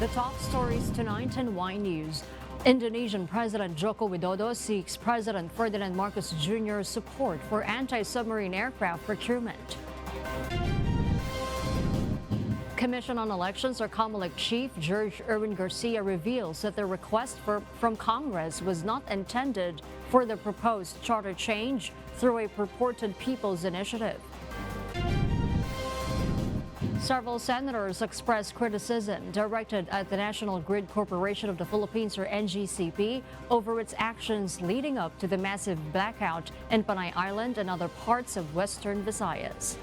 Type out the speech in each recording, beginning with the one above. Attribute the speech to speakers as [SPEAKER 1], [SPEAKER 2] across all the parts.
[SPEAKER 1] The top stories tonight in Y News. Indonesian President Joko Widodo seeks President Ferdinand Marcos Jr.'s support for anti-submarine aircraft procurement. Commission on Elections or COMELEC Chief George Erwin Garcia reveals that the request from Congress was not intended for the proposed charter change through a purported people's initiative. Several senators expressed criticism directed at the National Grid Corporation of the Philippines, or NGCP, over its actions leading up to the massive blackout in Panay Island and other parts of Western Visayas.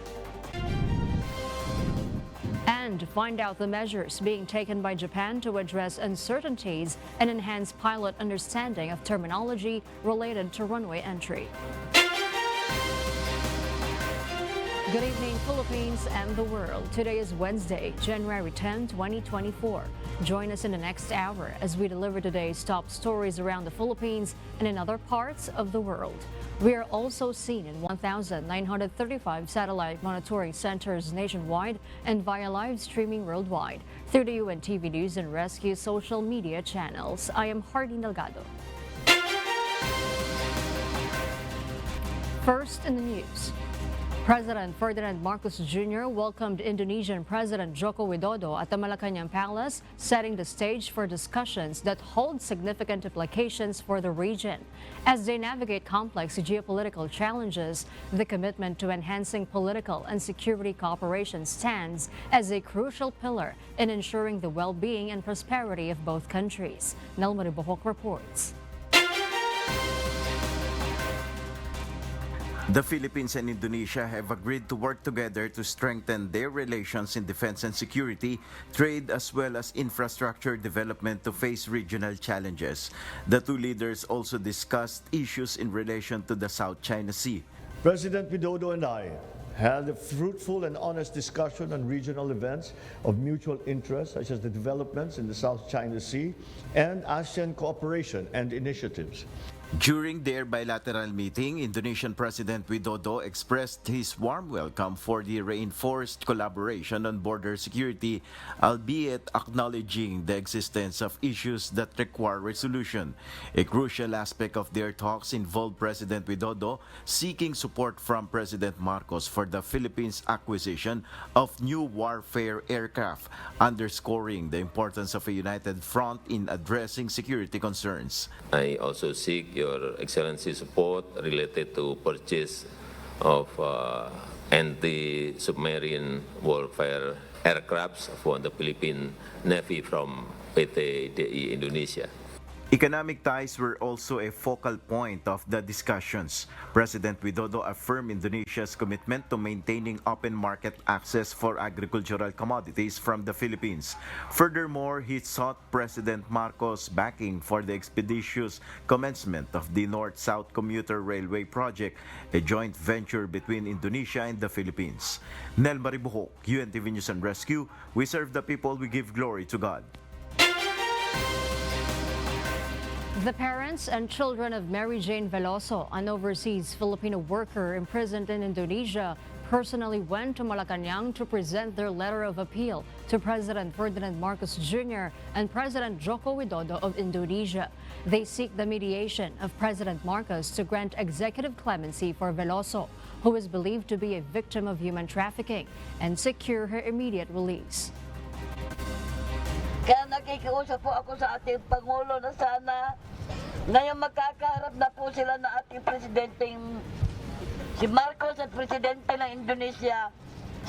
[SPEAKER 1] And find out the measures being taken by Japan to address uncertainties and enhance pilot understanding of terminology related to runway entry. Good evening, Philippines and the world. Today is Wednesday, January 10, 2024. Join us in the next hour as we deliver today's top stories around the Philippines and in other parts of the world. We are also seen in 1,935 satellite monitoring centers nationwide and via live streaming worldwide through the UNTV News and Rescue social media channels. I am Hardy Delgado. First in the news. President Ferdinand Marcos Jr. welcomed Indonesian President Joko Widodo at the Malacanang Palace, setting the stage for discussions that hold significant implications for the region. As they navigate complex geopolitical challenges, the commitment to enhancing political and security cooperation stands as a crucial pillar in ensuring the well-being and prosperity of both countries. Nelma Bohok reports.
[SPEAKER 2] The Philippines and Indonesia have agreed to work together to strengthen their relations in defense and security, trade, as well as infrastructure development to face regional challenges. The two leaders also discussed issues in relation to the South China Sea.
[SPEAKER 3] President Widodo and I had a fruitful and honest discussion on regional events of mutual interest, such as the developments in the South China Sea and ASEAN cooperation and initiatives.
[SPEAKER 2] During their bilateral meeting, Indonesian President Widodo expressed his warm welcome for the reinforced collaboration on border security, albeit acknowledging the existence of issues that require resolution. A crucial aspect of their talks involved President Widodo seeking support from President Marcos for the Philippines' acquisition of new warfare aircraft, underscoring the importance of a united front in addressing security concerns.
[SPEAKER 4] I also seek Your Excellency support related to purchase of anti-submarine warfare aircrafts for the Philippine Navy from PT Indonesia.
[SPEAKER 2] Economic ties were also a focal point of the discussions. President Widodo affirmed Indonesia's commitment to maintaining open market access for agricultural commodities from the Philippines. Furthermore, he sought President Marcos' backing for the expeditious commencement of the North-South Commuter Railway Project, a joint venture between Indonesia and the Philippines. Nel Maribuhok, UNTV News and Rescue. We serve the people, we give glory to God.
[SPEAKER 1] The parents and children of Mary Jane Veloso, an overseas Filipino worker imprisoned in Indonesia, personally went to Malacanang to present their letter of appeal to President Ferdinand Marcos Jr. and President Joko Widodo of Indonesia. They seek the mediation of President Marcos to grant executive clemency for Veloso, who is believed to be a victim of human trafficking, and secure her immediate release.
[SPEAKER 5] Kaya nakikiusap po ako sa ating Pangulo na sana ngayon magkakaharap na po sila na ating presidenteng si Marcos at presidente ng Indonesia.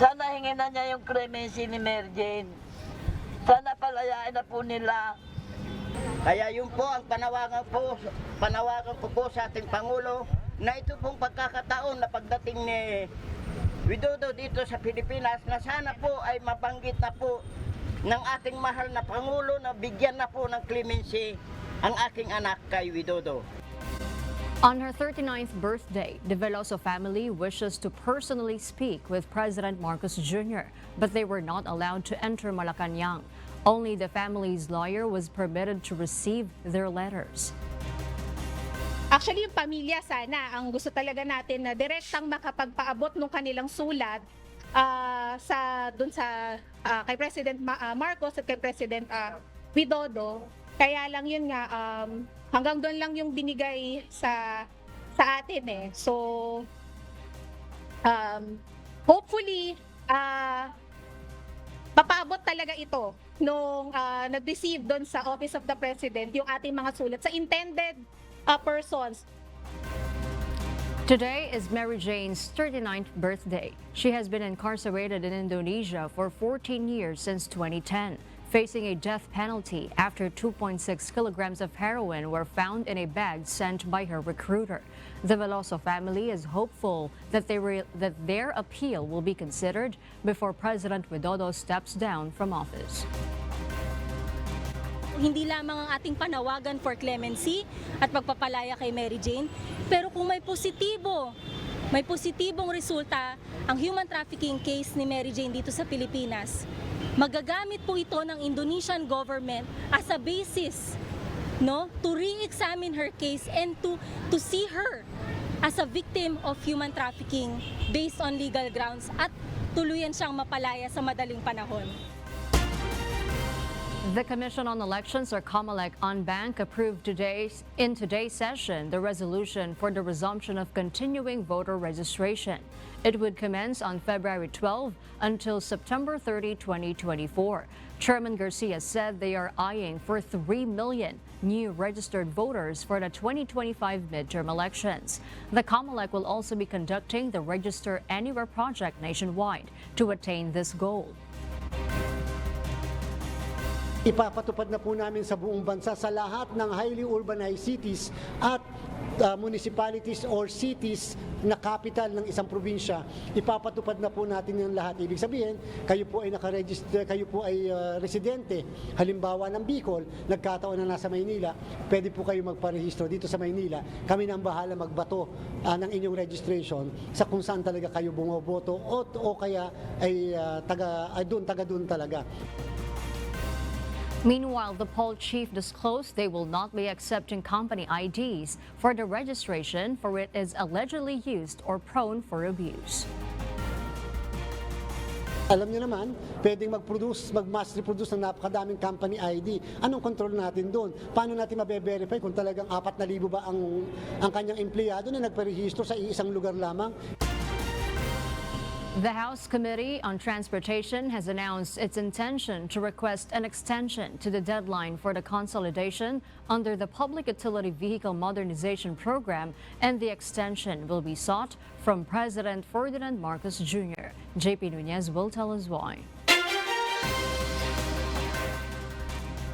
[SPEAKER 5] Sana hingin na niya yung clemency ni Mary Jane. Sana palayain na po nila.
[SPEAKER 6] Kaya yun po ang panawagan ko po sa ating Pangulo na ito pong pagkakataon na pagdating ni Widodo dito sa Pilipinas na sana po ay mabanggit na po ng ating mahal na Pangulo na bigyan na po ng clemency ang aking anak kay Widodo.
[SPEAKER 1] On her 39th birthday, the Veloso family wishes to personally speak with President Marcos Jr., but they were not allowed to enter Malacanang. Only the family's lawyer was permitted to receive their letters.
[SPEAKER 7] Actually, yung pamilya sana, ang gusto talaga natin na direktang makapagpaabot ng kanilang sulat sa dun sa kay President Marcos at kay President Widodo. Kaya lang yun nga, hanggang doon lang yung binigay sa atin eh. So, hopefully, papaabot talaga ito nung nag-receive doon sa Office of the President yung ating mga sulat sa intended persons.
[SPEAKER 1] Today is Mary Jane's 39th birthday. She has been incarcerated in Indonesia for 14 years since 2010, facing a death penalty after 2.6 kilograms of heroin were found in a bag sent by her recruiter. The Veloso family is hopeful that their appeal will be considered before President Widodo steps down from office.
[SPEAKER 8] Hindi lamang ang ating panawagan for clemency at pagpapalaya kay Mary Jane, pero kung may positibong resulta ang human trafficking case ni Mary Jane dito sa Pilipinas, magagamit po ito ng Indonesian government as a basis, to re-examine her case and to see her as a victim of human trafficking based on legal grounds at tuluyan siyang mapalaya sa madaling panahon.
[SPEAKER 1] The Commission on Elections, or COMELEC, on Bank approved in today's session the resolution for the resumption of continuing voter registration. It would commence on February 12 until September 30, 2024. Chairman Garcia said they are eyeing for 3 million new registered voters for the 2025 midterm elections. The COMELEC will also be conducting the Register Anywhere project nationwide to attain this goal.
[SPEAKER 9] Ipapatupad na po namin sa buong bansa sa lahat ng highly urbanized cities at municipalities or cities na capital ng isang probinsya. Ipapatupad na po natin yung lahat. Ibig sabihin, kayo po ay nakaregister, kayo po ay residente, halimbawa ng Bicol, nagkataon na nasa Maynila, pwede po kayo magparehistro dito sa Maynila. Kami na ang bahala magbato ng inyong registration sa kung saan talaga kayo bumoboto o kaya ay taga doon talaga.
[SPEAKER 1] Meanwhile, the poll chief disclosed they will not be accepting company IDs for the registration, for it is allegedly used or prone for abuse.
[SPEAKER 9] Alam niyo naman, pwedeng mag-mass reproduce ng napakadaming company ID. Anong control natin doon? Paano natin mabe-verify kung talagang 4,000 ba ang kanyang empleyado na nagparehistro sa isang lugar lamang?
[SPEAKER 1] The House Committee on Transportation has announced its intention to request an extension to the deadline for the consolidation under the Public Utility Vehicle Modernization Program, and the extension will be sought from President Ferdinand Marcos Jr. JP Nunez will tell us why.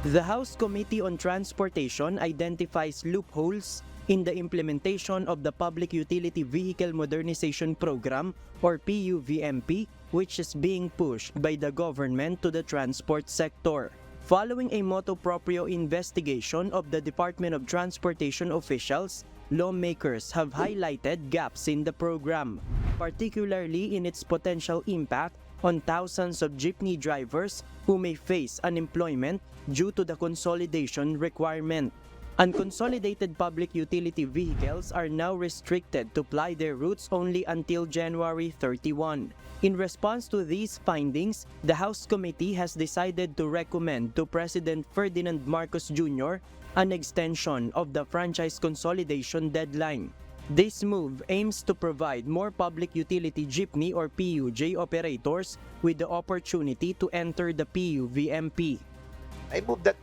[SPEAKER 10] The House Committee on Transportation identifies loopholes in the implementation of the Public Utility Vehicle Modernization Program, or PUVMP, which is being pushed by the government to the transport sector. Following a motu proprio investigation of the Department of Transportation officials, lawmakers have highlighted gaps in the program, particularly in its potential impact on thousands of jeepney drivers who may face unemployment due to the consolidation requirement. Unconsolidated public utility vehicles are now restricted to ply their routes only until January 31. In response to these findings, the House Committee has decided to recommend to President Ferdinand Marcos Jr. an extension of the franchise consolidation deadline. This move aims to provide more public utility jeepney or PUJ operators with the opportunity to enter the PUVMP.
[SPEAKER 11] I move that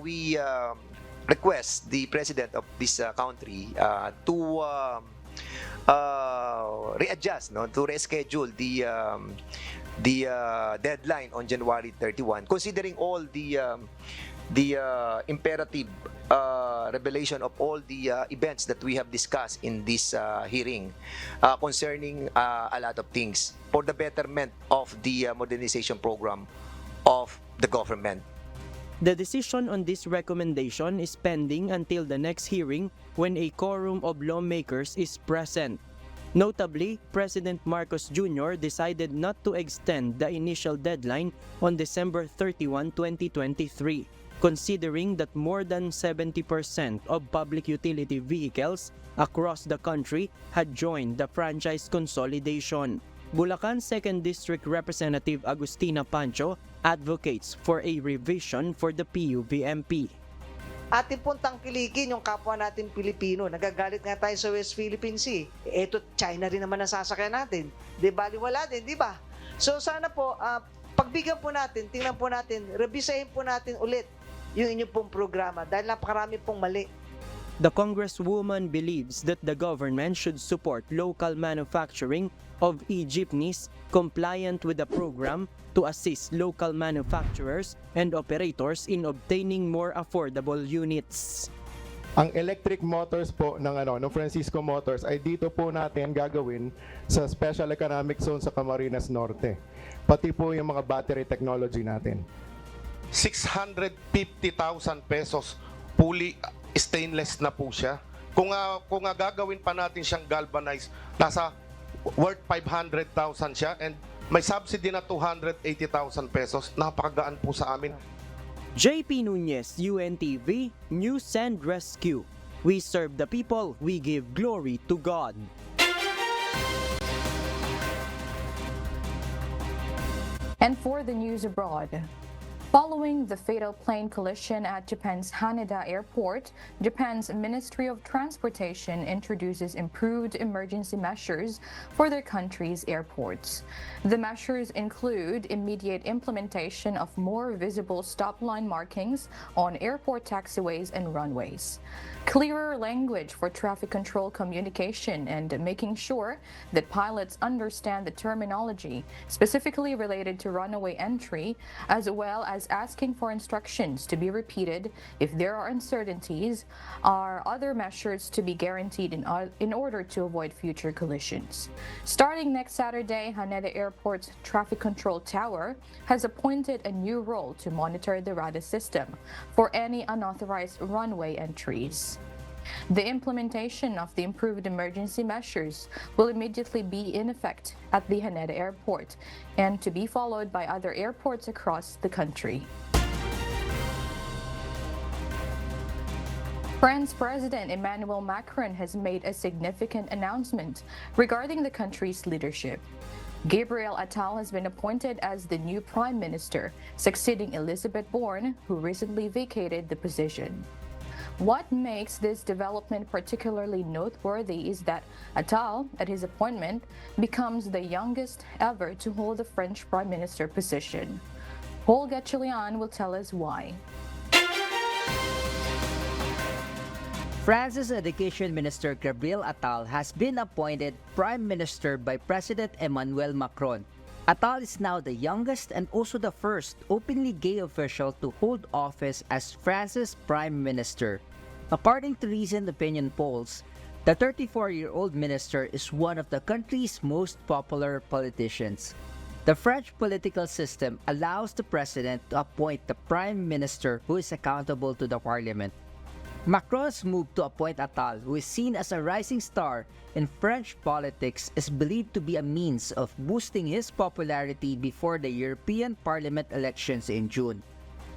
[SPEAKER 11] we request the president of this country to readjust, to reschedule the deadline on January 31, considering all the imperative revelation of all the events that we have discussed in this hearing concerning a lot of things for the betterment of the modernization program of the government.
[SPEAKER 10] The decision on this recommendation is pending until the next hearing when a quorum of lawmakers is present. Notably, President Marcos Jr. decided not to extend the initial deadline on December 31, 2023, considering that more than 70% of public utility vehicles across the country had joined the franchise consolidation. Bulacan 2nd District Representative Agustina Pancho advocates for a revision for the PUVMP.
[SPEAKER 12] Atin pong tangkilikin yung kapwa natin Pilipino. Nagagalit nga tayo sa West Philippine Sea. Eto, China rin naman ang sasakyan natin. Di baliwala din, di ba? So sana po, pagbigyan po natin, tingnan po natin, revisahin po natin ulit yung inyong pong programa dahil napakarami pong mali.
[SPEAKER 10] The Congresswoman believes that the government should support local manufacturing of e-jeepneys compliant with the program to assist local manufacturers and operators in obtaining more affordable units.
[SPEAKER 13] Ang electric motors po ng Francisco Motors ay dito po natin gagawin sa Special Economic Zone sa Camarines Norte. Pati po yung mga battery technology natin.
[SPEAKER 14] 650,000 pesos fully stainless na po siya. Kung gagawin pa natin siyang galvanized, nasa worth 500,000 siya and may subsidy na 280,000 pesos. Napakagaan po sa amin.
[SPEAKER 10] JP Nunez, UNTV, News and Rescue. We serve the people, we give glory to God.
[SPEAKER 15] And for the news abroad, following the fatal plane collision at Japan's Haneda Airport, Japan's Ministry of Transportation introduces improved emergency measures for their country's airports. The measures include immediate implementation of more visible stop line markings on airport taxiways and runways, clearer language for traffic control communication, and making sure that pilots understand the terminology specifically related to runway entry, as well as asking for instructions to be repeated if there are uncertainties, are other measures to be guaranteed in order to avoid future collisions. Starting next Saturday, Haneda Airport's Traffic Control Tower has appointed a new role to monitor the radar system for any unauthorized runway entries. The implementation of the improved emergency measures will immediately be in effect at the Haneda Airport and to be followed by other airports across the country. France President Emmanuel Macron has made a significant announcement regarding the country's leadership. Gabriel Attal has been appointed as the new Prime Minister, succeeding Elizabeth Borne, who recently vacated the position. What makes this development particularly noteworthy is that Attal, at his appointment, becomes the youngest ever to hold the French Prime Minister position. Olga Chilian will tell us why.
[SPEAKER 16] France's Education Minister Gabriel Attal has been appointed Prime Minister by President Emmanuel Macron. Attal is now the youngest and also the first openly gay official to hold office as France's Prime Minister. According to recent opinion polls, the 34-year-old minister is one of the country's most popular politicians. The French political system allows the president to appoint the prime minister who is accountable to the parliament. Macron's move to appoint Attal, who is seen as a rising star in French politics, is believed to be a means of boosting his popularity before the European Parliament elections in June.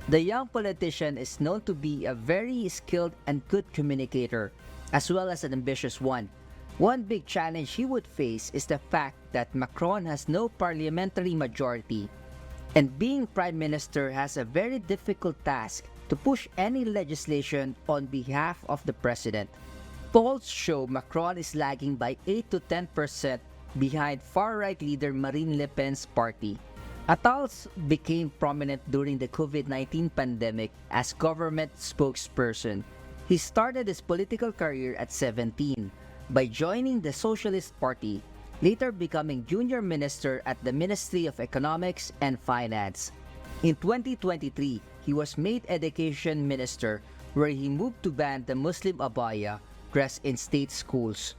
[SPEAKER 16] The young politician is known to be a very skilled and good communicator, as well as an ambitious one. One big challenge he would face is the fact that Macron has no parliamentary majority, and being Prime Minister has a very difficult task to push any legislation on behalf of the president. Polls show Macron is lagging by 8 to 10% behind far-right leader Marine Le Pen's party. Attal became prominent during the COVID-19 pandemic as government spokesperson. He started his political career at 17 by joining the Socialist Party, later becoming junior minister at the Ministry of Economics and Finance. In 2023, he was made education minister, where he moved to ban the Muslim abaya dress in state schools.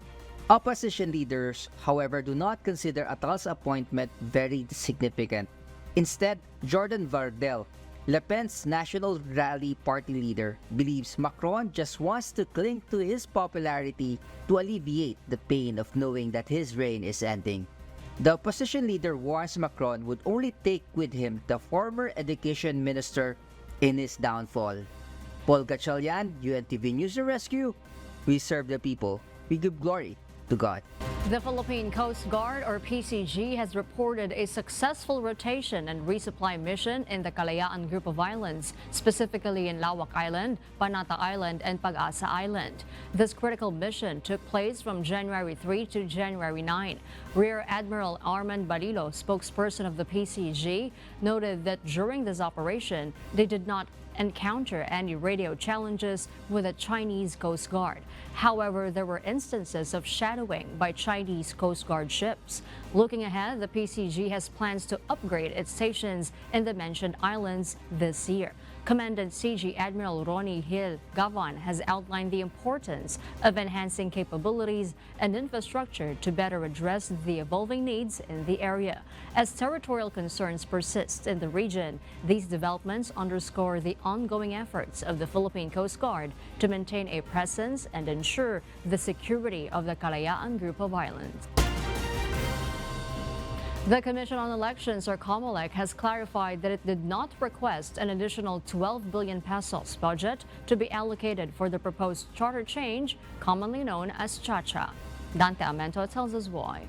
[SPEAKER 16] Opposition leaders, however, do not consider Attal's appointment very significant. Instead, Jordan Bardella, Le Pen's National Rally Party leader, believes Macron just wants to cling to his popularity to alleviate the pain of knowing that his reign is ending. The opposition leader warns Macron would only take with him the former education minister in his downfall. Paul Gatchalian, UNTV News and Rescue. We serve the people. We give glory to God.
[SPEAKER 1] The Philippine Coast Guard, or PCG, has reported a successful rotation and resupply mission in the Kalayaan group of islands, specifically in Lawak Island, Panata Island, and Pag-asa Island. This critical mission took place from January 3 to January 9. Rear Admiral Armand Balilo, spokesperson of the PCG, noted that during this operation, they did not encounter any radio challenges with the Chinese Coast Guard. However, there were instances of shadowing by Chinese Coast Guard ships. Looking ahead, the PCG has plans to upgrade its stations in the mentioned islands this year. Commandant CG Admiral Ronnie Hill Gavan has outlined the importance of enhancing capabilities and infrastructure to better address the evolving needs in the area. As territorial concerns persist in the region, these developments underscore the ongoing efforts of the Philippine Coast Guard to maintain a presence and ensure the security of the Kalayaan group of islands. The Commission on Elections, or COMELEC, has clarified that it did not request an additional 12 billion pesos budget to be allocated for the proposed charter change, commonly known as Chacha. Dante Amento tells us why.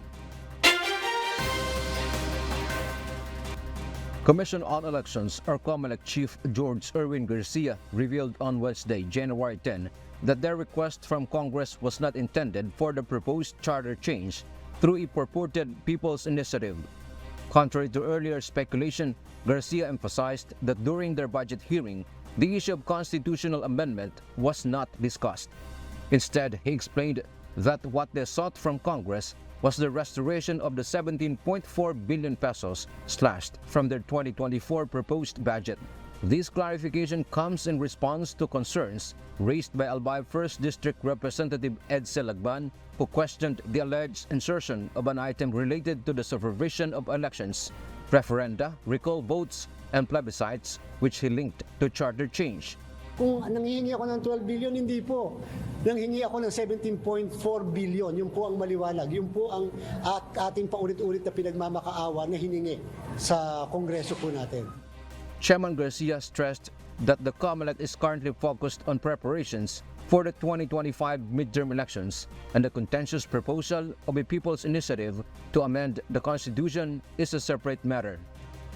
[SPEAKER 17] Commission on Elections, or COMELEC Chief George Erwin Garcia, revealed on Wednesday, January 10, that their request from Congress was not intended for the proposed charter change through a purported People's Initiative. Contrary to earlier speculation, Garcia emphasized that during their budget hearing, the issue of constitutional amendment was not discussed. Instead, he explained that what they sought from Congress was the restoration of the 17.4 billion pesos slashed from their 2024 proposed budget. This clarification comes in response to concerns raised by Albay 1st District Representative Ed Lagban, who questioned the alleged insertion of an item related to the supervision of elections, referenda, recall votes, and plebiscites, which he linked to charter change.
[SPEAKER 9] Kung nanghihingi ako ng 12 billion, hindi po. Nanghihingi ako ng 17.4 billion. Yun po ang maliwanag. Yun po ang ating paulit-ulit na pinagmamakaawa na hiningi sa Kongreso po natin.
[SPEAKER 17] Chairman Garcia stressed that the COMELEC is currently focused on preparations for the 2025 midterm elections, and the contentious proposal of a People's Initiative to amend the Constitution is a separate matter.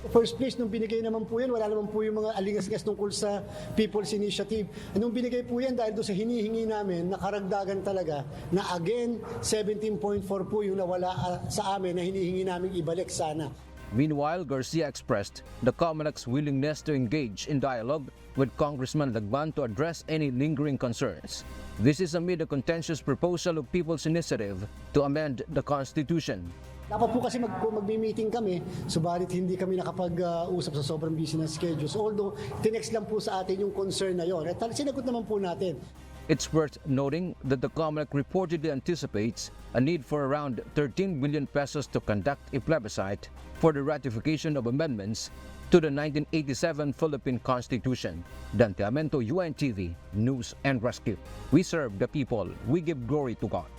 [SPEAKER 9] First place, nung binigay naman po yan, wala naman po yung mga alingas-gas tungkol sa People's Initiative. Nung binigay po yan dahil doon sa hinihingi namin, nakaragdagan talaga na again, 17.4 po yung nawala sa amin na hinihingi namin ibalik sana.
[SPEAKER 17] Meanwhile, Garcia expressed the COMELEC's willingness to engage in dialogue with Congressman Lagban to address any lingering concerns. This is amid a contentious proposal of People's Initiative to amend the Constitution.
[SPEAKER 9] Dapat po kasi mag-meeting kami, subalit hindi kami nakapag-usap sa sobrang busy na schedules. Although, tinext lang po sa atin yung concern na yon. At sinagot naman po natin.
[SPEAKER 17] It's worth noting that the COMELEC reportedly anticipates a need for around 13 billion pesos to conduct a plebiscite for the ratification of amendments to the 1987 Philippine Constitution. Dante Amento, UNTV, News and Rescue. We serve the people. We give glory to God.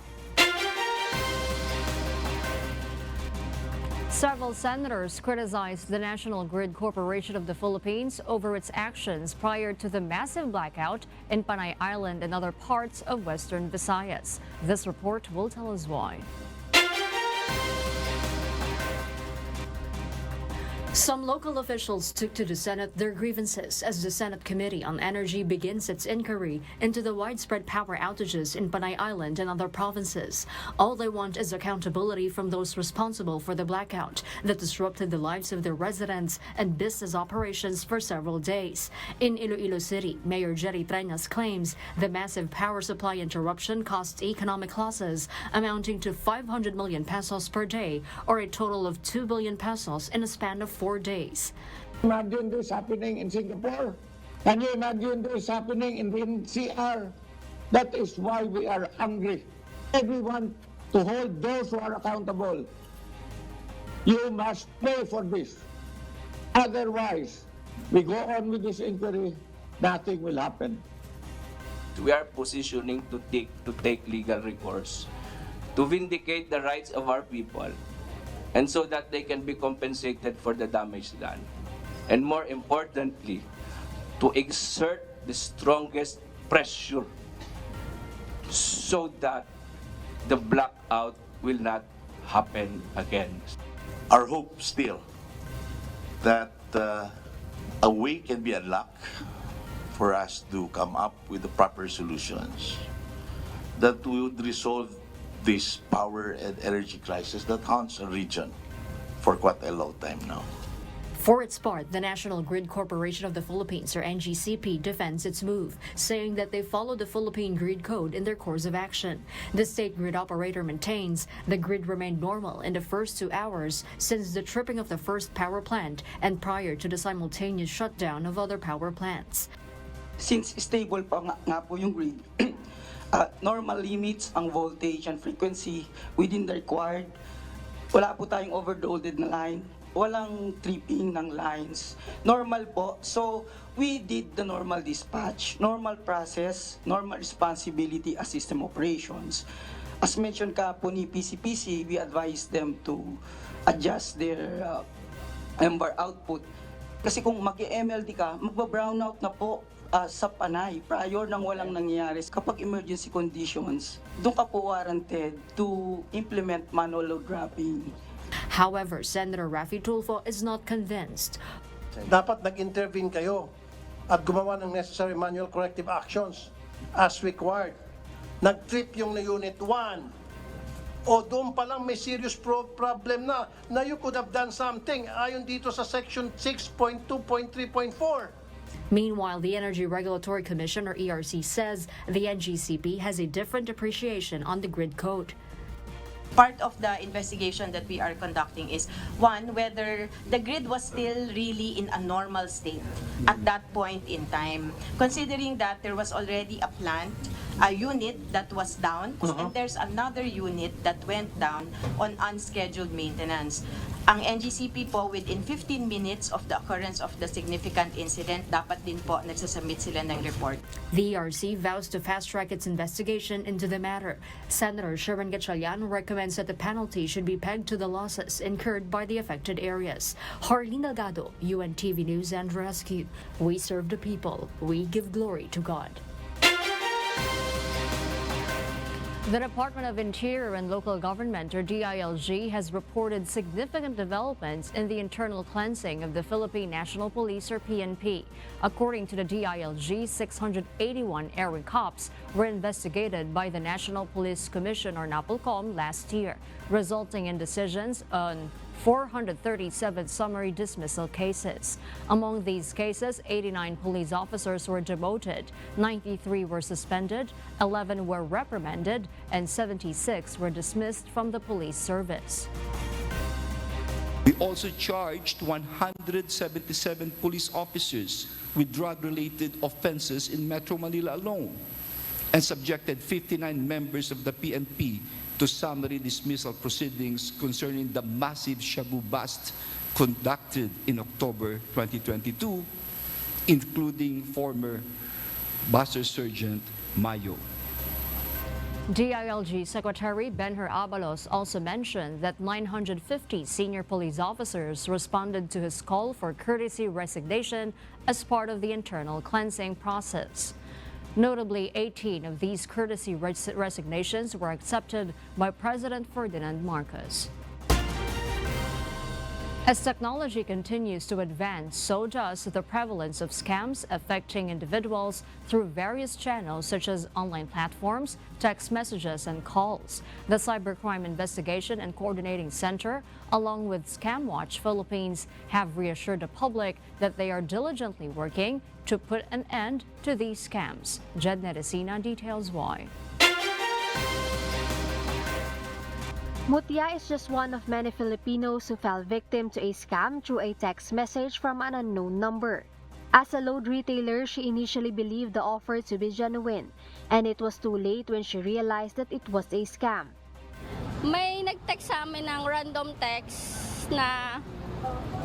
[SPEAKER 1] Several senators criticized the National Grid Corporation of the Philippines over its actions prior to the massive blackout in Panay Island and other parts of Western Visayas. This report will tell us why. Some local officials took to the Senate their grievances as the Senate Committee on Energy begins its inquiry into the widespread power outages in Panay Island and other provinces. All they want is accountability from those responsible for the blackout that disrupted the lives of their residents and business operations for several days. In Iloilo City, Mayor Jerry Treñas claims the massive power supply interruption caused economic losses amounting to 500 million pesos per day, or a total of 2 billion pesos in a span of 4 days.
[SPEAKER 18] Imagine this happening in Singapore. Can you imagine this happening in the NCR? That is why we are angry. Everyone to hold those who are accountable. You must pay for this. Otherwise, we go on with this inquiry, nothing will happen.
[SPEAKER 19] We are positioning to take legal recourse to vindicate the rights of our people, and so that they can be compensated for the damage done. And more importantly, to exert the strongest pressure so that the blackout will not happen again.
[SPEAKER 20] Our hope still that a way can be unlocked for us to come up with the proper solutions that would resolve this power and energy crisis that haunts a region for quite a long time now.
[SPEAKER 1] For its part, the National Grid Corporation of the Philippines, or NGCP, defends its move, saying that they follow the Philippine Grid Code in their course of action. The state grid operator maintains the grid remained normal in the first 2 hours since the tripping of the first power plant and prior to the simultaneous shutdown of other power plants.
[SPEAKER 21] Since stable pa nga po yung grid, normal limits ang voltage and frequency within the required. Wala po tayong overloaded na line. Walang tripping ng lines. Normal po. So, we did the normal dispatch, normal process, normal responsibility as system operations. As mentioned ka po ni PCPC, we advised them to adjust their MVAR output. Kasi kung mag-MLD ka, magba-brownout na po sa panay prior nang walang nangyayari. Kapag emergency conditions, doon ka po warranted to implement manual load dropping.
[SPEAKER 1] However, Senator Raffy Tulfo is not convinced.
[SPEAKER 22] Dapat nag-intervene kayo at gumawa ng necessary manual corrective actions as required. Nag-trip yung Unit 1. O doon pa lang may serious problem na you could have done something ayon dito sa Section 6.2.3.4.
[SPEAKER 1] Meanwhile, the Energy Regulatory Commission, or ERC, says the NGCP has a different appreciation on the grid code.
[SPEAKER 23] Part of the investigation that we are conducting is, one, whether the grid was still really in a normal state at that point in time, considering that there was already a unit that was down, and there's another unit that went down on unscheduled maintenance. Ang NGCP po, within 15 minutes of the occurrence of the significant incident, dapat din po nagsasubmit sila ng report.
[SPEAKER 1] The ERC vows to fast-track its investigation into the matter. Senator Sherwin Gatchalian recommends that the penalty should be pegged to the losses incurred by the affected areas. Harleen Delgado, UNTV News and Rescue. We serve the people. We give glory to God. The Department of Interior and Local Government, or DILG, has reported significant developments in the internal cleansing of the Philippine National Police, or PNP. According to the DILG, 681 errant cops were investigated by the National Police Commission, or NAPOLCOM, last year, resulting in decisions on 437 summary dismissal cases. Among these cases, 89 police officers were demoted, 93 were suspended, 11 were reprimanded, and 76 were dismissed from the police service.
[SPEAKER 24] We also charged 177 police officers with drug-related offenses in Metro Manila alone and subjected 59 members of the PNP to summary dismissal proceedings concerning the massive Shabu bust conducted in October 2022, including former Buster Sergeant Mayo.
[SPEAKER 1] DILG Secretary Benher Abalos also mentioned that 950 senior police officers responded to his call for courtesy resignation as part of the internal cleansing process. Notably, 18 of these courtesy resignations were accepted by President Ferdinand Marcos. As technology continues to advance, so does the prevalence of scams affecting individuals through various channels such as online platforms, text messages, and calls. The Cybercrime Investigation and Coordinating Center, along with ScamWatch Philippines, have reassured the public that they are diligently working to put an end to these scams. Jed Nedesina details why.
[SPEAKER 25] Mutya is just one of many Filipinos who fell victim to a scam through a text message from an unknown number. As a load retailer, she initially believed the offer to be genuine, and it was too late when she realized that it was a scam.
[SPEAKER 26] May nag-text sa amin ng random text na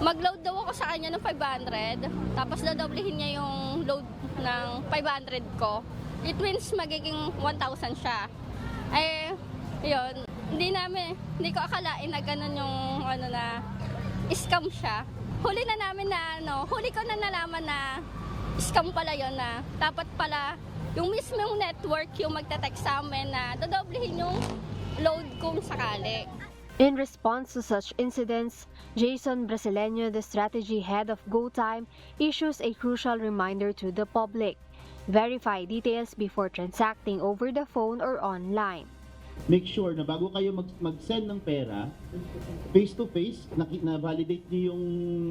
[SPEAKER 26] mag-load daw ako sa kanya ng 500, tapos dadoblehin niya yung load ng 500 ko. It means magiging 1,000 siya. Yun. Hindi ko akalain na ganun yung scam siya. Huli ko na nalaman na scam pala yun, na dapat pala yung mismong network yung magte-text sa amin na dodoblehin yung load kung sakali.
[SPEAKER 25] In response to such incidents, Jason Brasileño, the strategy head of GoTime, issues a crucial reminder to the public. Verify details before transacting over the phone or online.
[SPEAKER 2] Make sure na bago kayo mag-send ng pera, face-to-face, na-validate niyo yung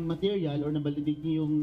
[SPEAKER 2] material or na-validate niyo yung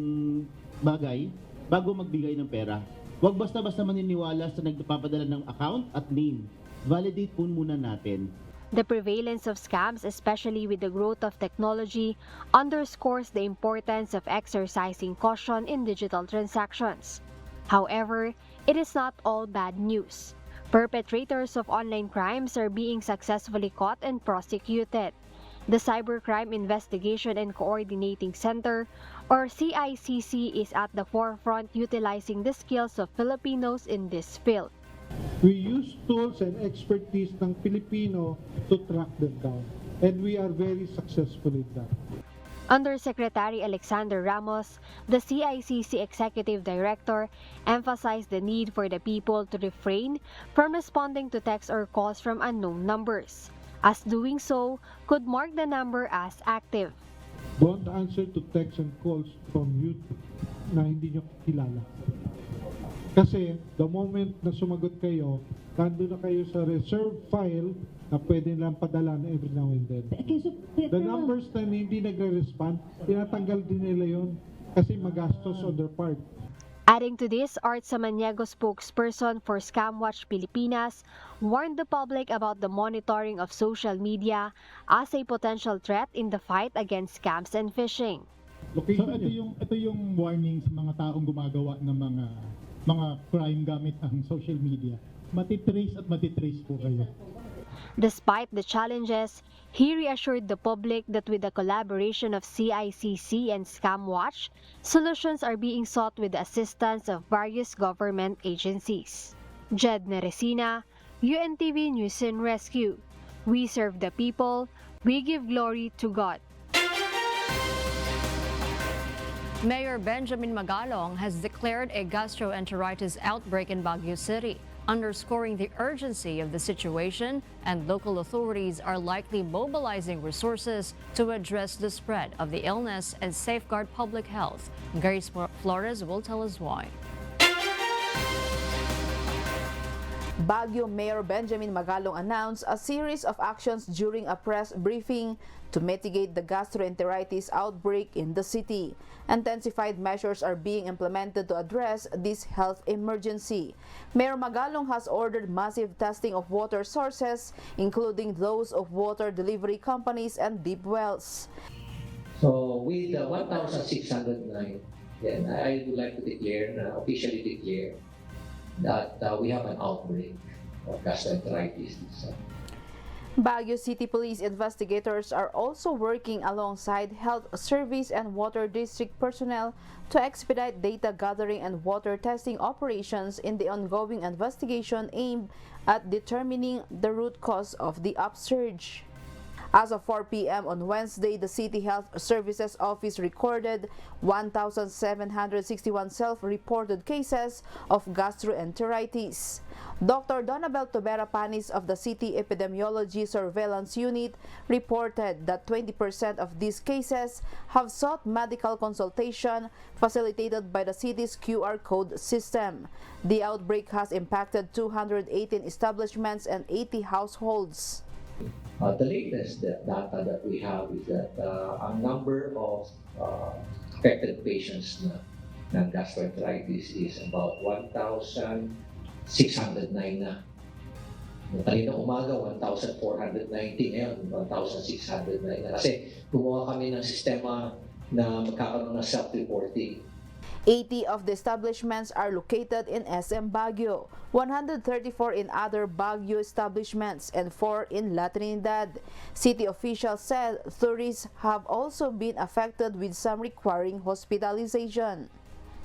[SPEAKER 2] bagay bago magbigay ng pera. Huwag basta-basta maniniwala sa nagpapadala ng account at name. Validate po muna natin.
[SPEAKER 25] The prevalence of scams, especially with the growth of technology, underscores the importance of exercising caution in digital transactions. However, it is not all bad news. Perpetrators of online crimes are being successfully caught and prosecuted. The Cybercrime Investigation and Coordinating Center, or CICC, is at the forefront utilizing the skills of Filipinos in this field.
[SPEAKER 3] We use tools and expertise ng Filipino to track them down, and we are very successful in that.
[SPEAKER 25] Undersecretary Alexander Ramos, the CICC Executive Director, emphasized the need for the people to refrain from responding to texts or calls from unknown numbers, as doing so could mark the number as active.
[SPEAKER 3] Don't answer to texts and calls from you na hindi nyo kilala. Kasi the moment na sumagot kayo, nandun na kayo sa reserve file na pwede lang padala na every now and then. The numbers na hindi nagre-respond, tinatanggal din nila yun kasi magastos on their part.
[SPEAKER 25] Adding to this, Art Samaniego, spokesperson for Scamwatch Pilipinas, warned the public about the monitoring of social media as a potential threat in the fight against scams and phishing.
[SPEAKER 3] So ito yung warning sa mga taong gumagawa ng mga crime gamit ang social media. Matitrace at matitrace po kayo.
[SPEAKER 25] Despite the challenges, he reassured the public that with the collaboration of CICC and Scamwatch, solutions are being sought with the assistance of various government agencies. Jed Neresina, UNTV News and Rescue. We serve the people, we give glory to God.
[SPEAKER 1] Mayor Benjamin Magalong has declared a gastroenteritis outbreak in Baguio City, underscoring the urgency of the situation, and local authorities are likely mobilizing resources to address the spread of the illness and safeguard public health. Grace Flores will tell us why.
[SPEAKER 4] Baguio Mayor Benjamin Magalong announced a series of actions during a press briefing to mitigate the gastroenteritis outbreak in the city. Intensified measures are being implemented to address this health emergency. Mayor Magalong has ordered massive testing of water sources, including those of water delivery companies and deep wells.
[SPEAKER 5] So with 1,609, then I would like to declare, officially declare, that we have an outbreak of gastroenteritis.
[SPEAKER 4] Baguio City Police investigators are also working alongside Health Service and Water District personnel to expedite data gathering and water testing operations in the ongoing investigation aimed at determining the root cause of the upsurge. As of 4 p.m. on Wednesday, the City Health Services Office recorded 1,761 self-reported cases of gastroenteritis. Dr. Donabel Tobera Panis of the City Epidemiology Surveillance Unit reported that 20% of these cases have sought medical consultation facilitated by the city's QR code system. The outbreak has impacted 218 establishments and 80 households.
[SPEAKER 5] The latest data that we have is that a number of affected patients ng gastroenteritis is about 1,609 na. Kanina umaga, 1,490 ngayon, 1,609 na. Kasi gumawa kami ng sistema na magkakaroon ng self-reporting.
[SPEAKER 4] 80 of the establishments are located in SM Baguio, 134 in other Baguio establishments, and 4 in La Trinidad. City officials said tourists have also been affected with some requiring hospitalization.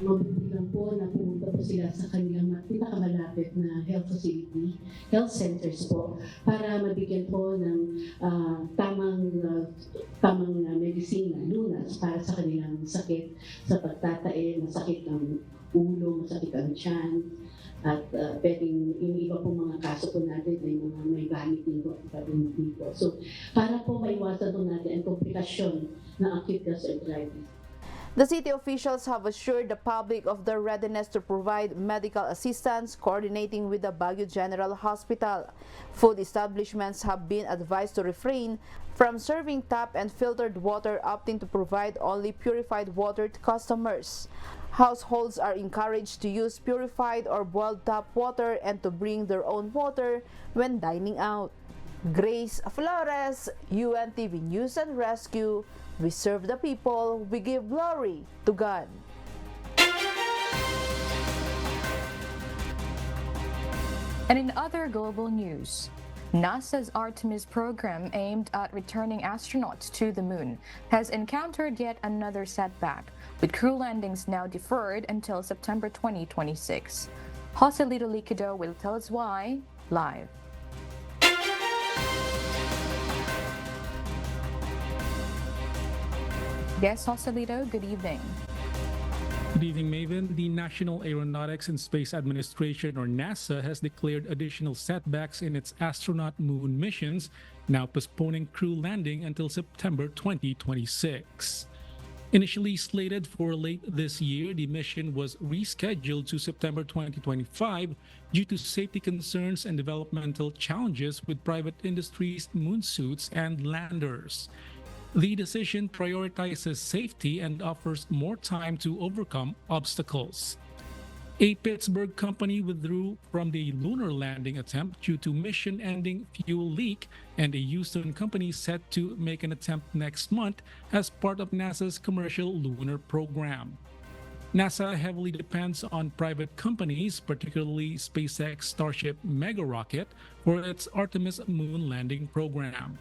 [SPEAKER 6] Mabuti po na pumunta po sila sa kanilang pinakamalapit na health facility, health centers po, para mabigyan po ng tamang medisina, lunas para sa kanilang sakit, sa pagtatae, masakit ang ulo, masakit ang tiyan, At pwedeng yung iba pong mga kaso po natin ay mga may gamit dito at pwedeng dito. So para po maiwasan po natin ang komplikasyon ng acute gastroenteritis.
[SPEAKER 4] The city officials have assured the public of their readiness to provide medical assistance, coordinating with the Baguio General Hospital. Food establishments have been advised to refrain from serving tap and filtered water, opting to provide only purified water to customers. Households are encouraged to use purified or boiled tap water and to bring their own water when dining out. Grace Flores, UNTV News and Rescue. We serve the people, we give glory to God.
[SPEAKER 15] And in other global news, NASA's Artemis program aimed at returning astronauts to the moon has encountered yet another setback, with crew landings now deferred until September 2026. Joselito Liquido will tell us why live. Yes, Joselito, good evening.
[SPEAKER 7] Good evening, Maven. The National Aeronautics and Space Administration, or NASA, has declared additional setbacks in its astronaut moon missions, now postponing crew landing until September 2026. Initially slated for late this year, the mission was rescheduled to September 2025 due to safety concerns and developmental challenges with private industries, moon suits, and landers. The decision prioritizes safety and offers more time to overcome obstacles. A Pittsburgh company withdrew from the lunar landing attempt due to mission-ending fuel leak, and a Houston company set to make an attempt next month as part of NASA's commercial lunar program. NASA heavily depends on private companies, particularly SpaceX Starship mega rocket, for its Artemis moon landing program.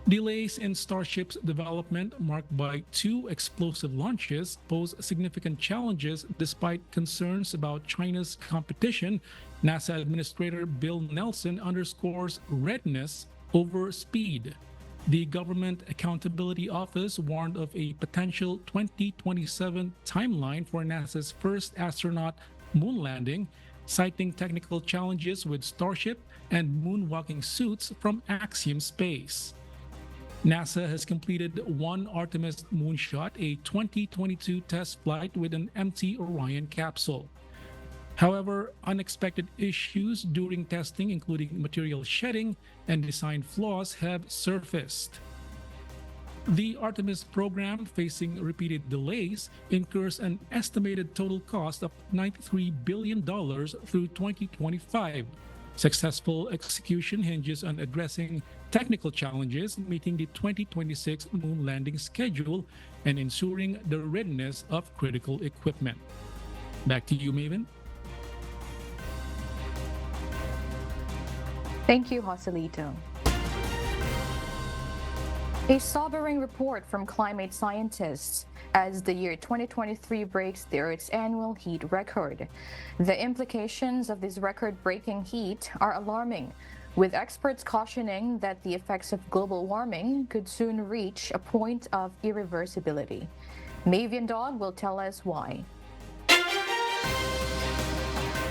[SPEAKER 7] Delays in Starship's development, marked by 2 explosive launches, pose significant challenges despite concerns about China's competition. NASA Administrator Bill Nelson underscores readiness over speed. The Government Accountability Office warned of a potential 2027 timeline for NASA's first astronaut moon landing, citing technical challenges with Starship and moonwalking suits from Axiom Space. NASA has completed one Artemis moonshot, a 2022 test flight with an empty Orion capsule. However, unexpected issues during testing, including material shedding and design flaws, have surfaced. The Artemis program, facing repeated delays, incurs an estimated total cost of $93 billion through 2025. Successful execution hinges on addressing technical challenges, meeting the 2026 moon landing schedule, and ensuring the readiness of critical equipment. Back to you, Maven.
[SPEAKER 15] Thank you, Joselito. A sobering report from climate scientists as the year 2023 breaks the Earth's annual heat record. The implications of this record-breaking heat are alarming, with experts cautioning that the effects of global warming could soon reach a point of irreversibility. Mavian Dog will tell us why.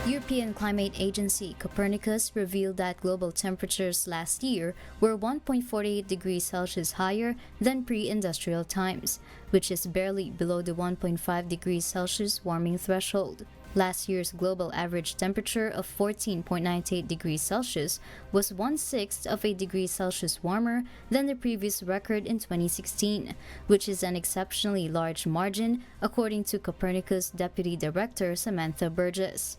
[SPEAKER 8] European Climate Agency Copernicus revealed that global temperatures last year were 1.48 degrees Celsius higher than pre-industrial times, which is barely below the 1.5 degrees Celsius warming threshold. Last year's global average temperature of 14.98 degrees Celsius was 1/6 of a degree Celsius warmer than the previous record in 2016, which is an exceptionally large margin, according to Copernicus Deputy Director Samantha Burgess.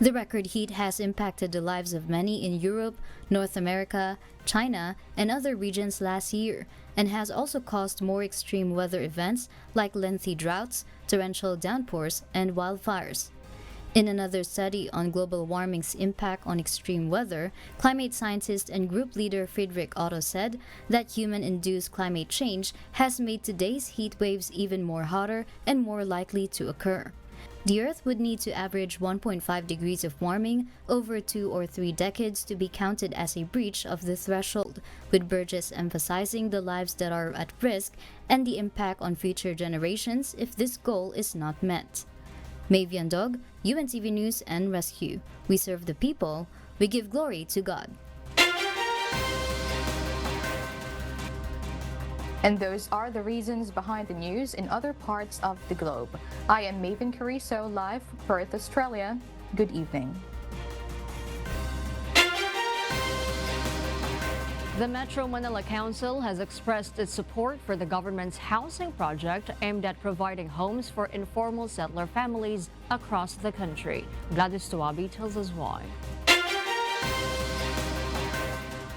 [SPEAKER 8] The record heat has impacted the lives of many in Europe, North America, China, and other regions last year, and has also caused more extreme weather events like lengthy droughts, torrential downpours, and wildfires. In another study on global warming's impact on extreme weather, climate scientist and group leader Friedrich Otto said that human-induced climate change has made today's heat waves even more hotter and more likely to occur. The Earth would need to average 1.5 degrees of warming over 2 or 3 decades to be counted as a breach of the threshold, with Burgess emphasizing the lives that are at risk and the impact on future generations if this goal is not met. Mavian Dog, UNTV News and Rescue. We serve the people, we give glory to God.
[SPEAKER 15] And those are the reasons behind the news in other parts of the globe. I am Maven Carrizo, live from Perth, Australia. Good evening.
[SPEAKER 1] The Metro Manila Council has expressed its support for the government's housing project aimed at providing homes for informal settler families across the country. Gladys Tuabi tells us why.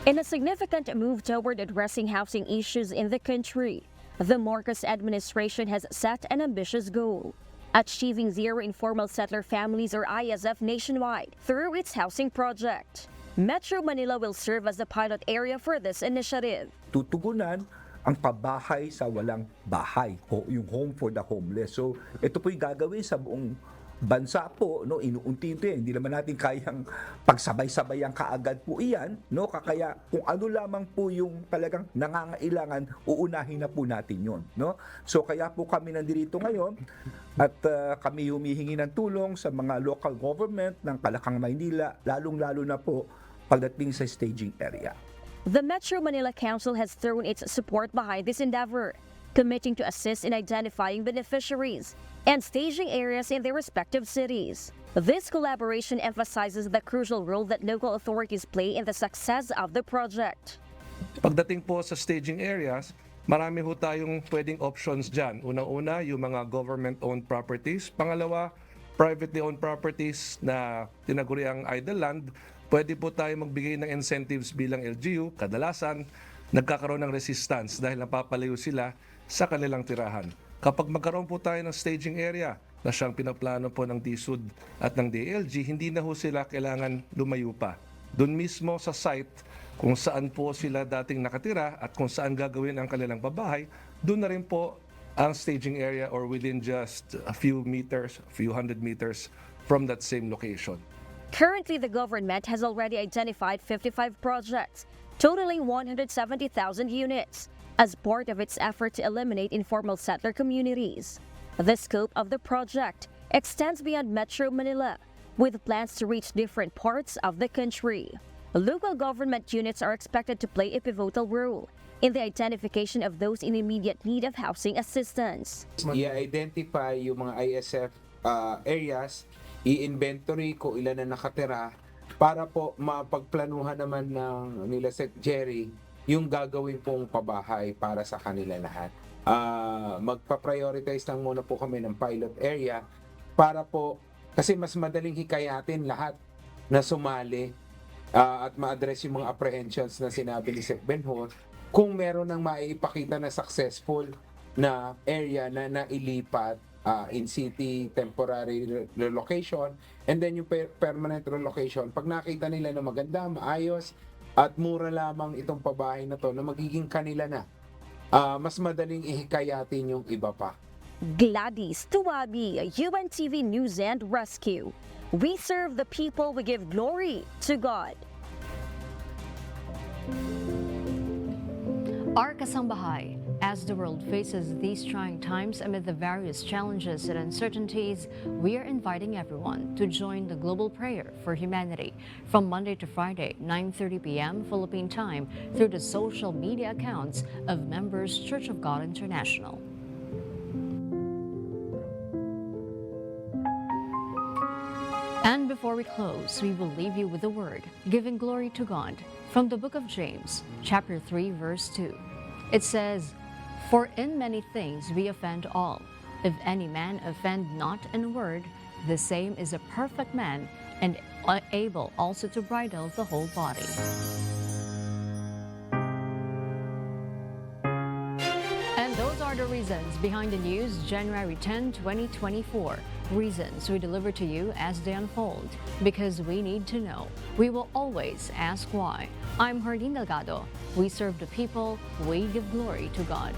[SPEAKER 10] In a significant move toward addressing housing issues in the country, the Marcos administration has set an ambitious goal: achieving zero informal settler families or ISF nationwide through its housing project. Metro Manila will serve as the pilot area for this initiative.
[SPEAKER 11] Tutugunan ang pabahay sa walang bahay o yung home for the homeless. So ito po'y gagawin sa buong bansa po, no, inuunti-unti. Hindi naman natin kayang pagsabay-sabay ang kaagad po iyan, no? Kaya kung ano lamang po yung talagang nangangailangan, uunahin na po natin yon, no? So kaya po kami nandito ngayon at kami humihingi ng tulong sa mga local government ng Kalakang Maynila, lalong-lalo na po pagdating sa staging area.
[SPEAKER 10] The Metro Manila Council has thrown its support behind this endeavor, committing to assist in identifying beneficiaries and staging areas in their respective cities. This collaboration emphasizes the crucial role that local authorities play in the success of the project.
[SPEAKER 12] Pagdating po sa staging areas, marami ho tayong pwedeng options dyan. Unang-una, yung mga government-owned properties. Pangalawa, privately owned properties na tinaguriang idle land. Pwede po tayo magbigay ng incentives bilang LGU. Kadalasan, nagkakaroon ng resistance dahil napapalayo sila sa kanilang tirahan. Kapag magkaroon po tayo ng staging area na siyang pinaplano po ng DSUD at ng DLG, hindi na ho sila kailangan lumayo pa. Doon mismo sa site kung saan po sila dating nakatira at kung saan gagawin ang kanilang babahay, doon na rin po ang staging area or within just a few meters, a few hundred meters from that same location.
[SPEAKER 10] Currently, the government has already identified 55 projects, totaling 170,000 units, as part of its effort to eliminate informal settler communities. The scope of the project extends beyond Metro Manila, with plans to reach different parts of the country. Local government units are expected to play a pivotal role in the identification of those in immediate need of housing assistance.
[SPEAKER 13] I-identify yung mga ISF areas, i-inventory kung ilan na nakatira para po mapagplanuhan naman ng nila Sec Jerry yung gagawin pong pabahay para sa kanila lahat. Magpa-prioritize lang muna po kami ng pilot area para po, kasi mas madaling hikayatin lahat na sumali at ma-address yung mga apprehensions na sinabi ni Sec Benhur kung meron ng maipakita na successful na area na nailipat in city, temporary relocation, and then yung permanent relocation. Pag nakita nila na maganda, maayos, at mura lamang itong pabahay na to na magiging kanila na, mas madaling ihikayatin yung iba pa.
[SPEAKER 10] Gladys Tuabi, UNTV News and Rescue. We serve the people, we give glory to God.
[SPEAKER 1] Our kasambahay, as the world faces these trying times amid the various challenges and uncertainties, we are inviting everyone to join the global prayer for humanity from Monday to Friday, 9:30 p.m. Philippine time through the social media accounts of Members Church of God International. And before we close, we will leave you with a word, giving glory to God, from the book of James, chapter 3, verse 2. It says, "For in many things we offend all. If any man offend not in word, the same is a perfect man, and able also to bridle the whole body." And those are the reasons behind the news, January 10, 2024. Reasons we deliver to you as they unfold, because we need to know. We will always ask why. I'm Hardin Delgado. We serve the people. We give glory to God.